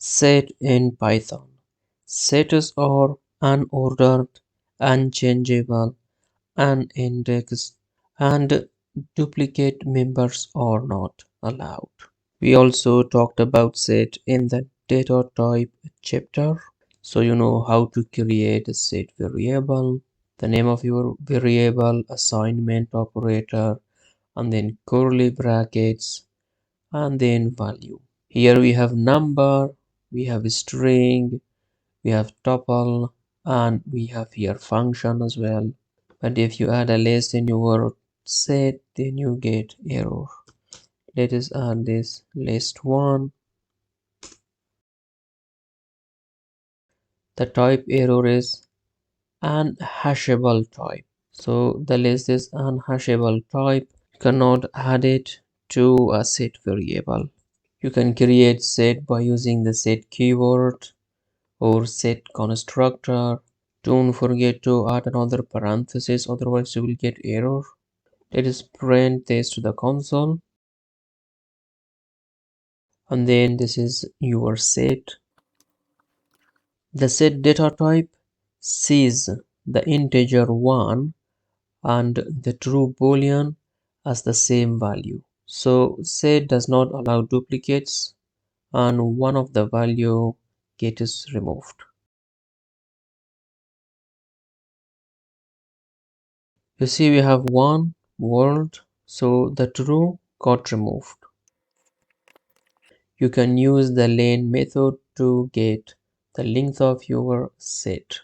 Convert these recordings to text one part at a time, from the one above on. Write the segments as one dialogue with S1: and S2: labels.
S1: Set in Python. Sets are unordered, unchangeable, unindexed, and duplicate members are not allowed. We also talked about set in the data type chapter. So you know how to create a set variable, the name of your variable, assignment operator, and then curly brackets, and then value. Here we have number, we have string, we have tuple, and we have here function as well. But if you add a list in your set, then you get error. Let us add this list 1. The type error is unhashable type. So the list is unhashable type. You cannot add it to a set variable. You can create set by using the set keyword or set constructor. Don't forget to add another parenthesis, otherwise you will get error. Let us print this to the console. And then this is your set. The set data type sees the integer 1 and the true boolean as the same value. So set does not allow duplicates and one of the value gets removed. You see we have one world, so the true got removed. You can use the len method to get the length of your set.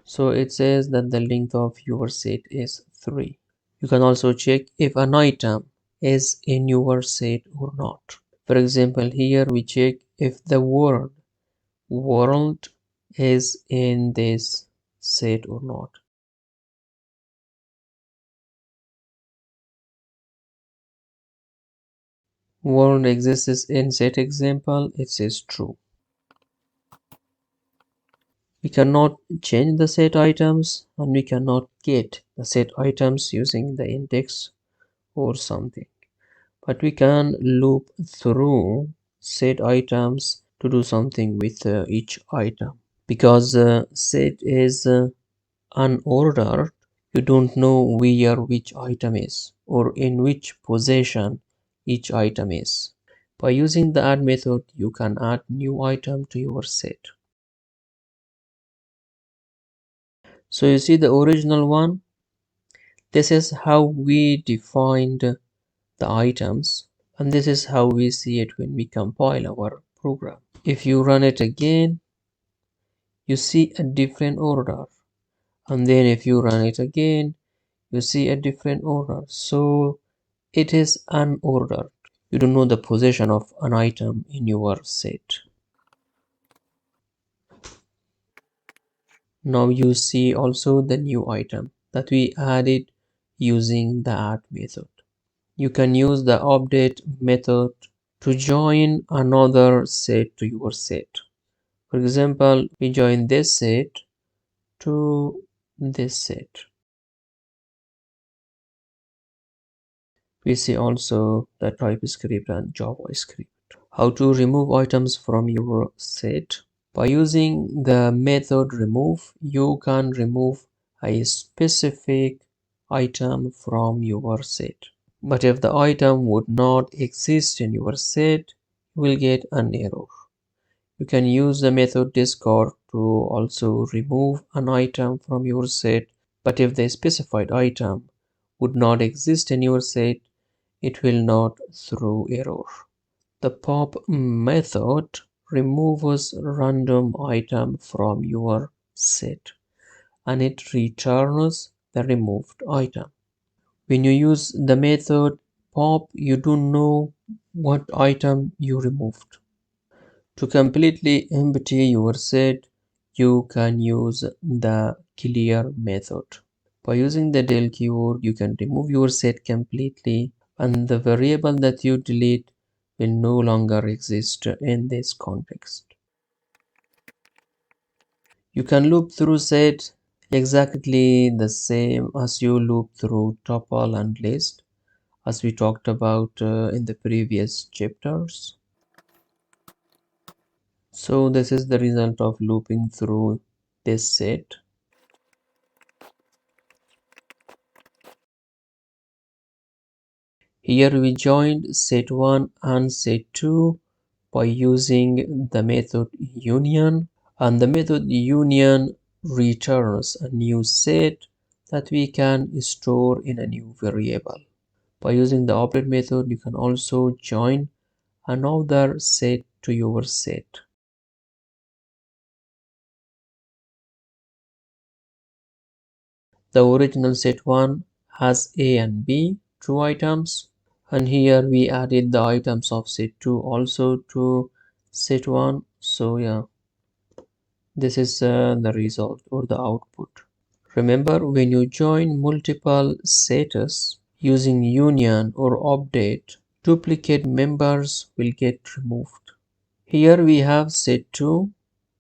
S1: So it says that the length of your set is 3. You can also check if an item is in your set or not. For example, here we check if the word world is in this set or not. World exists in set example, it says true. We cannot change the set items and we cannot get the set items using the index or something. But we can loop through set items to do something with each item. Because set is unordered, you don't know where which item is or in which position each item is. By using the add method, you can add new item to your set. So you see the original one. This is how we defined the items, and this is how we see it when we compile our program. If you run it again, you see a different order, and then if you run it again, you see a different order. So it is unordered. You don't know the position of an item in your set. Now you see also the new item that we added using the add method. You can use the update method to join another set to your set. For example, we join this set to this set. We see also the TypeScript and JavaScript. How to remove items from your set? By using the method remove, you can remove a specific item from your set. But if the item would not exist in your set, you will get an error. You can use the method discard to also remove an item from your set, but if the specified item would not exist in your set, it will not throw error. The pop method removes random item from your set and it returns the removed item. When you use the method pop, you don't know what item you removed. To completely empty your set, you can use the clear method. By using the del keyword, you can remove your set completely and the variable that you delete will no longer exist in this context. You can loop through set exactly the same as you loop through tuple and list, as we talked about in the previous chapters. So this is the result of looping through this set. Here we joined set1 and set2 by using the method union, and the method union returns a new set that we can store in a new variable. By using the operate method, you can also join another set to your set. The original set1 has A and B, two items, and here we added the items of set2 also to set1. So yeah, this is the result or the output. Remember, when you join multiple sets using union or update, duplicate members will get removed. Here we have set2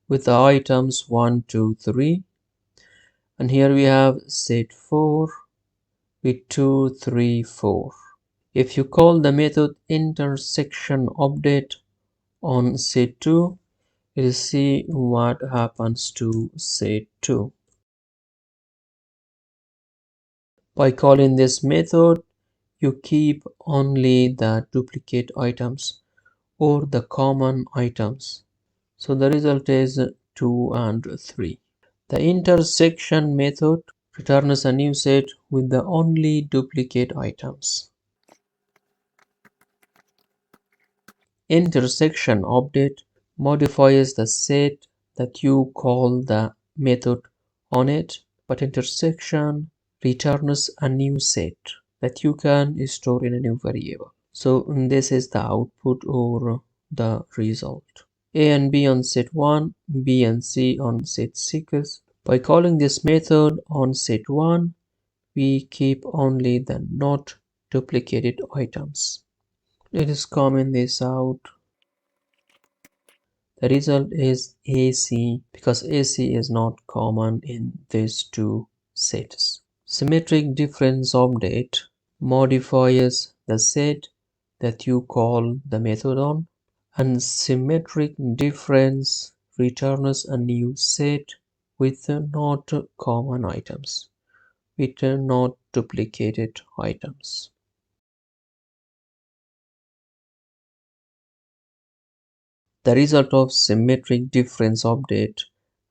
S1: with the items 1, 2, 3, and here we have set4 with 2, 3, 4. If you call the method intersection update on set2, you'll see what happens to set2. By calling this method, you keep only the duplicate items or the common items. So the result is 2 and 3. The intersection method returns a new set with the only duplicate items. Intersection update modifies the set that you call the method on it, but intersection returns a new set that you can store in a new variable. So this is the output or the result. A and B on set 1, B and C on set 6. By calling this method on set 1, we keep only the not duplicated items. Let us comment this out. The result is AC because AC is not common in these two sets. Symmetric difference update modifies the set that you call the method on, and symmetric difference returns a new set with not common items, with not duplicated items. The result of symmetric difference update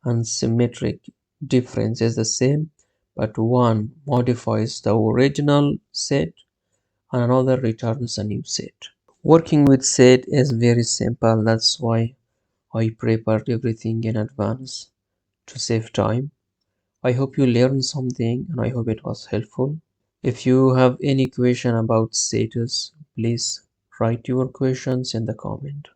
S1: and symmetric difference is the same, but one modifies the original set and another returns a new set. Working with set is very simple, that's why I prepared everything in advance to save time. I hope you learned something and I hope it was helpful. If you have any question about status, please write your questions in the comment.